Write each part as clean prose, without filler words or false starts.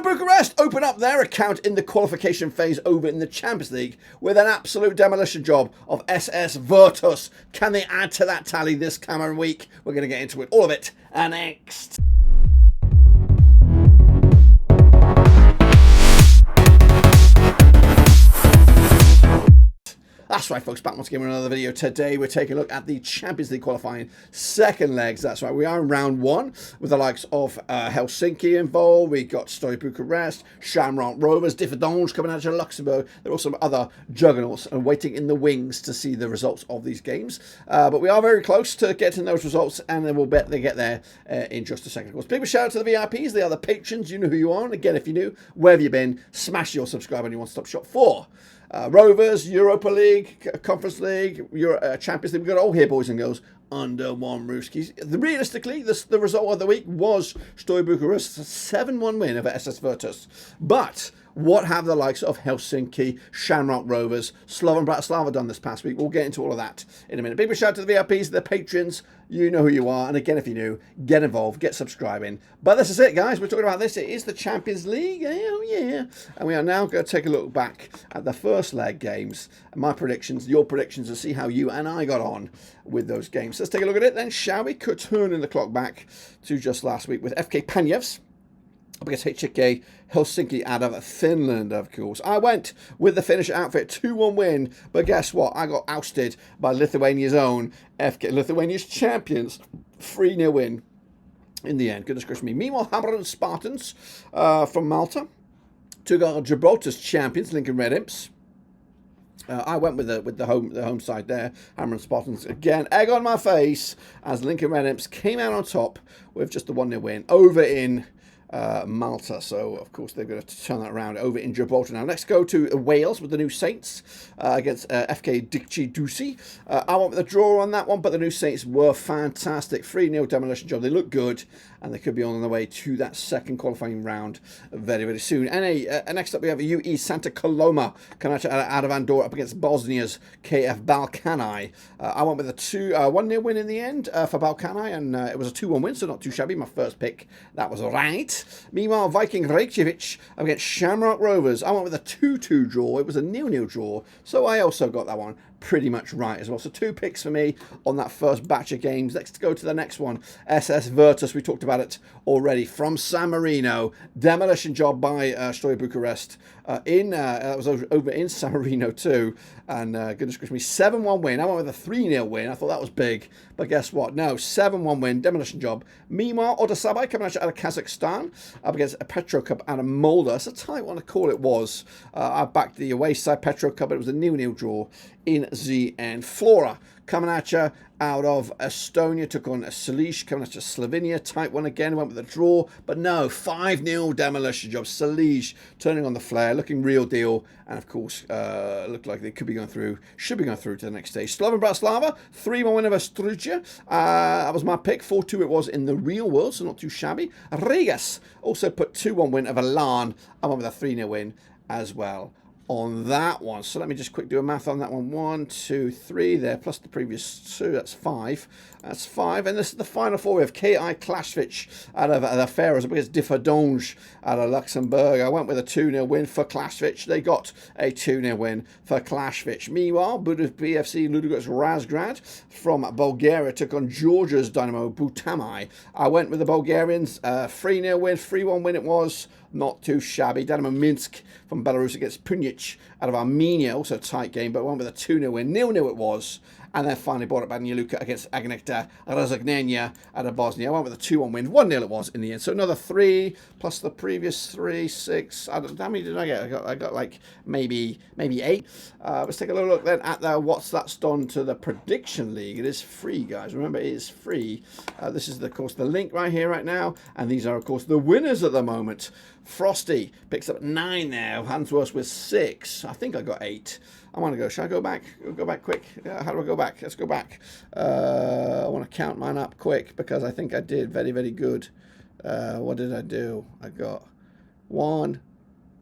Bucharest open up their account in the qualification phase over in the Champions League with an absolute demolition job of SS Virtus. Can they add to that tally this Cameron week? We're going to get into it, all of it, next. That's right, folks, back once again with another video. Today we're taking a look at the Champions League qualifying second legs. That's right, we are in round one with the likes of Helsinki involved. We got Steaua Bucharest, Shamrock Rovers, Differdange coming out of Luxembourg. There are also other juggernauts and waiting in the wings to see the results of these games. But we are very close to getting those results, and then we'll bet they get there in just a second. Of course, big shout out to the VIPs. They are the patrons. You know who you are. And again, if you're new, where have you been? Smash your subscribe on your one-stop shop for Rovers, Europa League, Conference League, Champions League. We've got it all here, boys and girls, under one roof. Realistically, the result of the week was Steaua Bucharest's 7-1 win over SS Virtus. But what have the likes of Helsinki, Shamrock Rovers, Slovan Bratislava done this past week? We'll get into all of that in a minute. Big shout out to the VIPs, the patrons. You know who you are. And again, if you're new, get involved, get subscribing. But this is it, guys. We're talking about this. It is the Champions League. Oh, yeah. And we are now going to take a look back at the first leg games. My predictions, your predictions, to see how you and I got on with those games. Let's take a look at it then, shall we? Turning the clock back to just last week with FK Panevs up against HK Helsinki out of Finland, of course. I went with the Finnish outfit, 2-1 win, but guess what? I got ousted by Lithuania's own FK, Lithuania's champions, 3-0 win in the end. Goodness gracious me. Meanwhile, Hammer Spartans from Malta took on Gibraltar's champions, Lincoln Red Imps. I went with the home side there, Hammer and Spartans. Again, egg on my face as Lincoln Red Imps came out on top with just the 1-0 win over in Malta. So, of course, they're going to turn that around over in Gibraltar. Now, let's go to Wales with the New Saints against FK Dicci Ducey. I went with a draw on that one, but the New Saints were fantastic. 3-0 demolition job. They look good, and they could be on the way to that second qualifying round very, very soon. And next up, we have UE Santa Coloma coming out of Andorra up against Bosnia's KF Balkani. I went with a 1-0 win in the end for Balkani, and it was a 2-1 win, so not too shabby. My first pick, that was right. Meanwhile, Viking Reykjavik against Shamrock Rovers. I went with a 2-2 draw. It was a 0-0 draw, so I also got that one pretty much right as well. So 2 picks for me on that first batch of games. Let's go to the next one. SS Virtus, we talked about it already, from San Marino. Demolition job by Steaua Bucharest. That was over in San Marino too. And goodness gracious me, 7-1 win. I went with a 3-0 win. I thought that was big. But guess what? No, 7-1 win. Demolition job. Meanwhile, Odasabai coming out of Kazakhstan up against a Petro Cup out of Molda. It's a tight one to call it was. I backed the away side Petro Cup, but it was a 0-0 draw in the end. Flora coming at you out of Estonia, took on Salish, coming at you Slovenia. Tight one again, went with a draw, but no, 5-0 demolition job. Salish turning on the flare, looking real deal, and of course, looked like they could be going through, should be going through to the next stage. Slovan Bratislava, 3-1 win over Struja. That was my pick. 4-2 it was in the real world, so not too shabby. Rigas also put 2-1 win over Larn. I went with a 3-0 win as well on that one. So let me just quick do a math on that one. 1, 2, 3 there, plus the previous 2. That's 5. That's 5. And this is the final 4. We have KI Klasvich out of the Faroes against Differdange out of Luxembourg. I went with a 2-0 win for Klasvich. They got a 2-0 win for Klasvich. Meanwhile, Budapest BFC Ludogorets Razgrad from Bulgaria took on Georgia's Dynamo Butamai. I went with the Bulgarians. 3-0 win, 3-1 win it was. Not too shabby. Dynamo Minsk from Belarus against Punic out of Armenia. Also a tight game, but went with a 2-0 win. 0-0 it was. And then finally brought it back Banja Luka against Agnekta Razagnenia out of Bosnia. I went with a 2-1 win. 1-0 it was in the end. So another 3 plus the previous 3, 6. How many did I get? I got like maybe 8. Let's take a little look then at what's that's done to the prediction league. It is free, guys. Remember, it is free. This is, of course, the link right here, right now. And these are, of course, the winners at the moment. Frosty picks up 9 now. Hansworth with 6. I think I got 8. I want to go. Shall I go back? Go back quick. How do I go back? Let's go back. I want to count mine up quick because I think I did very, very good. What did I do? I got 1,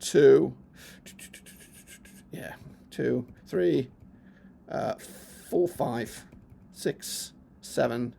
2, yeah, 2, 3, 4, 5, 6, 7,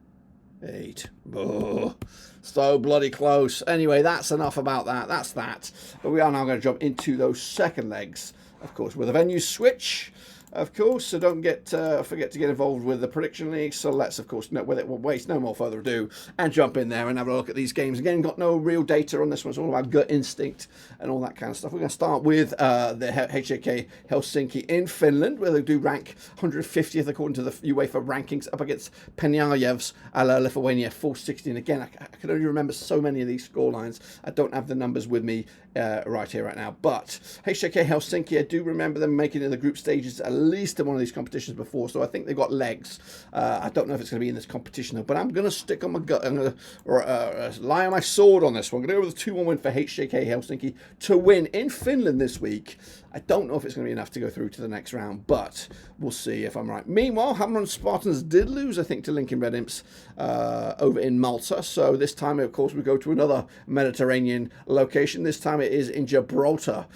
8. Oh, So bloody close. Anyway, that's enough about that. That's that. But we are now going to jump into those second legs, of course, with a venue switch. Of course, so don't forget to get involved with the prediction league. So let's, of course, we'll waste no more further ado and jump in there and have a look at these games. Again, got no real data on this one. It's all about gut instinct and all that kind of stuff. We're going to start with the HJK Helsinki in Finland, where they do rank 150th according to the UEFA rankings, up against Penjajev's Lithuania 416. Again, I can only remember so many of these scorelines. I don't have the numbers with me right here, right now. But HJK Helsinki, I do remember them making it in the group stages at least in one of these competitions before, so I think they've got legs. I don't know if it's going to be in this competition though, but I'm going to stick on my gut. I'm going to lie on my sword on this one. I'm going to go with a 2-1 win for HJK Helsinki to win in Finland this week. I don't know if it's going to be enough to go through to the next round, but we'll see if I'm right. Meanwhile, Hammer and Spartans did lose, I think, to Lincoln Red Imps over in Malta. So this time, of course, we go to another Mediterranean location. This time it is in Gibraltar,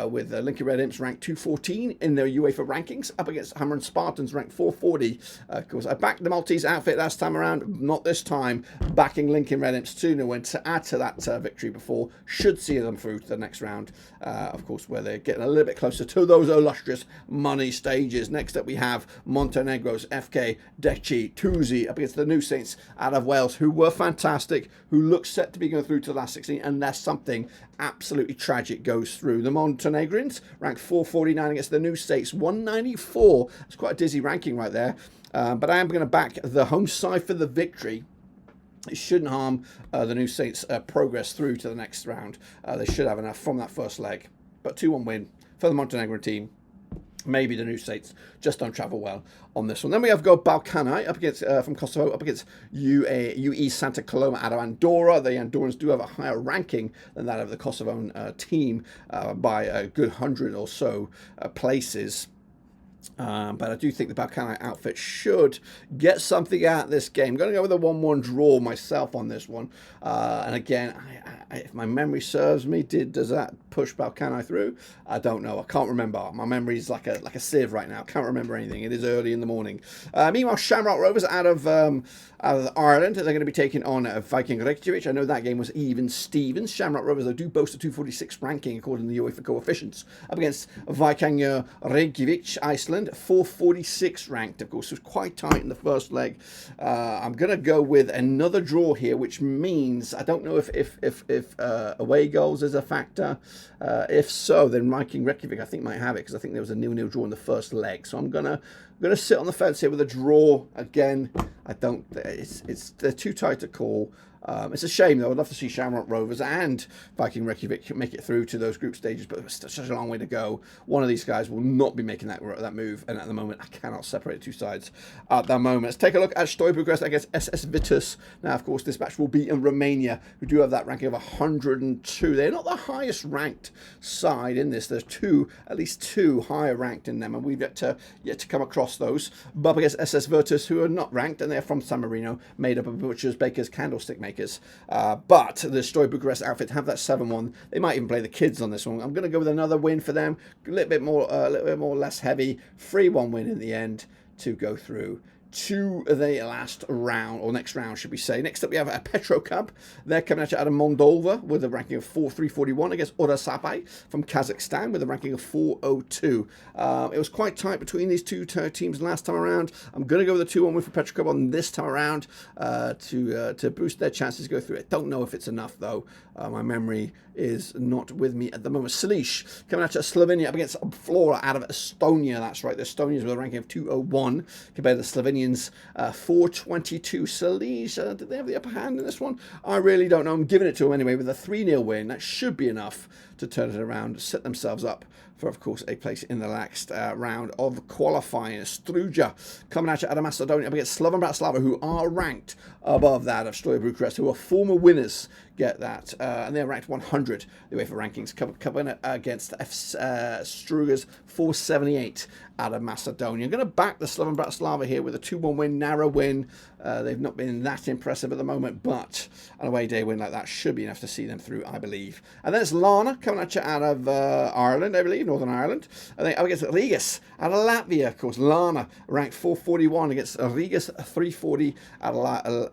with Lincoln Red Imps ranked 214 in their UEFA rankings, up against Hammer and Spartans ranked 440. Of course, I backed the Maltese outfit last time around, not this time. Backing Lincoln Red Imps 2-0 win to add to that victory before. Should see them through to the next round, of course, where they're getting a little bit closer to those illustrious money stages. Next up we have Montenegro's FK Deci Tuzi up against the New Saints out of Wales, who were fantastic, who look set to be going through to the last 16 unless something absolutely tragic goes through. The Montenegrins ranked 449 against the New Saints 194. It's quite a dizzy ranking right there, but I am going to back the home side for the victory. It shouldn't harm the New Saints' progress through to the next round. They should have enough from that first leg. But 2-1 win for the Montenegrin team. Maybe the New States just don't travel well on this one. Then we have Balkani up against from Kosovo up against UE Santa Coloma out of Andorra. The Andorrans do have a higher ranking than that of the Kosovan team by a good 100 or so places. But I do think the Balkani outfit should get something out of this game. I'm going to go with a 1-1 draw myself on this one. And again, if my memory serves me, does that push Balkani through? I don't know. I can't remember. My memory is like a sieve right now. I can't remember anything. It is early in the morning. Meanwhile, Shamrock Rovers out of Ireland, they're going to be taking on Viking Reykjavik. I know that game was even Stevens. Shamrock Rovers, they do boast a 246 ranking according to the UEFA coefficients, up against Viking Reykjavik, Iceland, 446 ranked. Of course, it was quite tight in the first leg. I'm going to go with another draw here, which means I don't know if away goals is a factor. If so, then Viking Reykjavik I think might have it, because I think there was a 0-0 draw in the first leg. So I'm gonna sit on the fence here with a draw again. They're too tight to call. It's a shame though. I'd love to see Shamrock Rovers and Viking Reykjavik make it through to those group stages, but it's such a long way to go. One of these guys will not be making that move, and at the moment I cannot separate the two sides at that moment. Let's take a look at Steaua Bucharest against SS Vitus. Now, of course, this match will be in Romania, who do have that ranking of 102. They're not the highest ranked side in this. There's at least two higher ranked in them, and we've yet to come across those. But against SS Virtus, who are not ranked, and they're from San Marino, made up of butchers, bakers, candlestick makers. But the Steaua Bucharest outfit have that 7-1. They might even play the kids on this one. I'm going to go with another win for them. A little bit more less heavy. 3-1 win in the end to go through to the last round, or next round, should we say. Next up, we have a Petrocub. They're coming at you out of Moldova with a ranking of 341 against Orasapai from Kazakhstan with a ranking of 402. It was quite tight between these two teams last time around. I'm going to go with a 2-1 win for Petrocub on this time around to boost their chances to go through it. Don't know if it's enough, though. My memory is not with me at the moment. Salish coming out of Slovenia up against Flora out of Estonia. That's right, the Estonians with a ranking of 201 compared to the Slovenians 422. Salish, did they have the upper hand in this one? I really don't know. I'm giving it to them anyway with a 3-0 win. That should be enough to turn it around, set themselves up for, of course, a place in the next round of qualifying. Struja coming out of Macedonia up against Slovan Bratislava, who are ranked above that of Steaua Bucharest, who are former winners. Get that, and they're ranked 100. The UEFA rankings coming against Struga's 478 out of Macedonia. I'm going to back the Slovan Bratislava here with a 2-1 win, narrow win. They've not been that impressive at the moment, but an away day win like that should be enough to see them through, I believe. And then it's Lana coming at you out of Ireland, I believe, Northern Ireland. And then up against Rigas out of Latvia, of course. Lana ranked 441 against Rigas 340 out of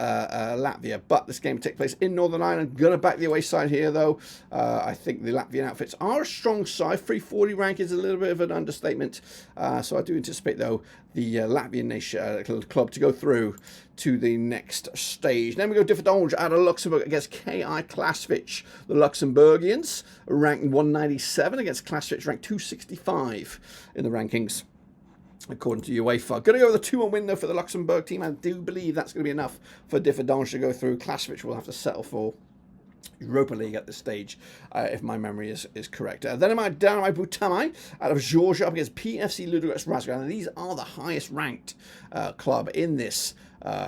Latvia. But this game takes place in Northern Ireland. Gonna back the away side here, though. I think the Latvian outfits are a strong side. 340 rank is a little bit of an understatement. So I do anticipate, though, the Latvian nation club to go through to the next stage. Then we go Differdange out of Luxembourg against KI Klaszwijk. The Luxembourgians ranked 197 against Klaszwijk, ranked 265 in the rankings, according to UEFA. Going to go with a 2-1 win, though, for the Luxembourg team. I do believe that's going to be enough for Differdange to go through. Klaszwijk will have to settle for Europa League at this stage, if my memory is correct. Then am I down at my Butamai out of Georgia up against PFC Ludogorets Razgrad. And these are the highest ranked club in this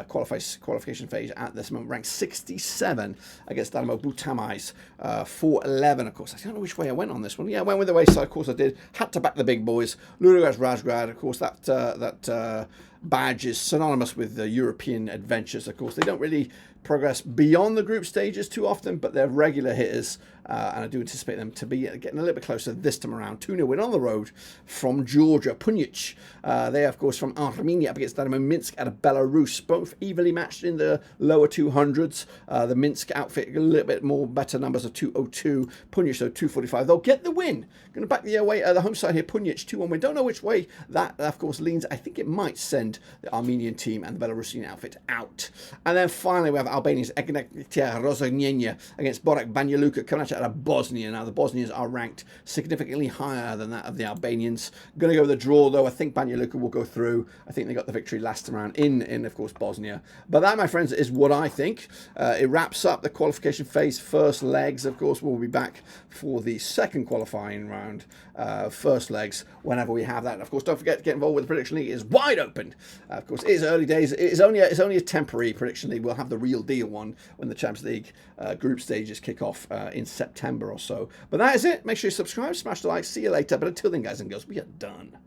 qualification phase at this moment, ranked 67 against Dynamo Butamai's 411. Of course, I don't know which way I went on this one. Yeah, I went with the wayside. Of course, I did. Had to back the big boys. Ludogorets Razgrad. Of course, that badge is synonymous with the European adventures. Of course, they don't really progress beyond the group stages too often, but they're regular hitters, and I do anticipate them to be getting a little bit closer this time around. 2-0 win on the road from Georgia. Punic, they are, of course, from Armenia up against Dynamo Minsk out of Belarus. Both evenly matched in the lower 200s. The Minsk outfit a little bit more better numbers of 202. Punic, though, 245. They'll get the win. Going to back the away the home side here. Punic 2-1 win. Don't know which way that, of course, leans. I think it might send the Armenian team and the Belarusian outfit out. And then finally we have Albania's Egnatia Rozognenia against Borac Banja Luka coming out of Bosnia. Now the Bosnians are ranked significantly higher than that of the Albanians. Going to go with a draw, though. I think Banja Luka will go through. I think they got the victory last time around in of course, Bosnia. But that, my friends, is what I think. It wraps up the qualification phase first legs. Of course, we'll be back for the second qualifying round first legs whenever we have that. And of course, don't forget to get involved with the Prediction League. It is wide open. Of course, it is early days. It's only a temporary Prediction League. We'll have the real deal one when the Champions League group stages kick off in September or so. But that is it. Make sure you subscribe, smash the like. See you later. But until then, guys and girls, we are done.